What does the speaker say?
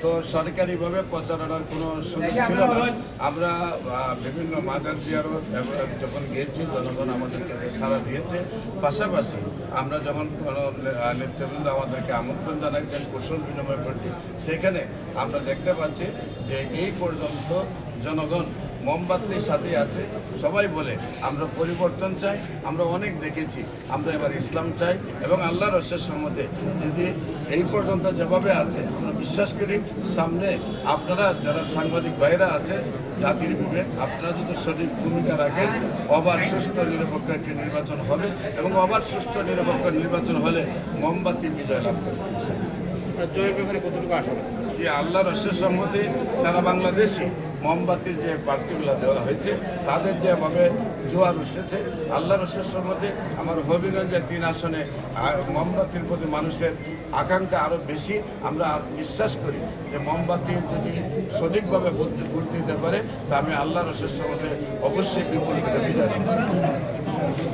তো সরকারিভাবে প্রচারণার কোনো সুযোগ ছিল না। আমরা বিভিন্ন মাজার জিয়ারত যখন গিয়েছি, জনগণ আমাদের কাছে সাড়া দিয়েছে। পাশাপাশি আমরা যখন কোনো নেতৃবৃন্দ আমাদেরকে আমন্ত্রণ জানাইছেন, কুশল বিনিময় করছি, সেখানে আমরা দেখতে পাচ্ছি যে এই পর্যন্ত জনগণ মোমবাতির সাথে আছে। সবাই বলে আমরা পরিবর্তন চাই, আমরা অনেক দেখেছি, আমরা এবার ইসলাম চাই এবং আল্লাহর রসের সম্মতে যদি এই পর্যন্ত যেভাবে আছে আমরা বিশ্বাস করি সামনে আপনারা যারা সাংবাদিক ভাইরা আছে, জাতির বিবেক, আপনারা যদি সঠিক ভূমিকা রাখেন, অবাধ সুষ্ঠু নিরপেক্ষ একটি নির্বাচন হবে এবং অবাধ সুষ্ঠু নিরপেক্ষ নির্বাচন হলে মোমবাতি বিজয় লাভ করবে। জয়ের ব্যাপারে কতটুকু আশা? যে আল্লাহর রসের সম্মতি সারা বাংলাদেশে মোমবাতির যে প্রার্থীগুলো দেওয়া হয়েছে তাদের যেভাবে জোয়ার উঠেছে, আল্লাহর রসের সম্মতি আমার হবিগঞ্জের 3 আসনে মোমবাতির প্রতি মানুষের আকাঙ্ক্ষা আরও বেশি। আমরা বিশ্বাস করি যে মোমবাতি যদি সঠিকভাবে ভোট দিতে পারে তা আমি আল্লাহর রসের সম্মতি অবশ্যই বিপুল করে বিজয়।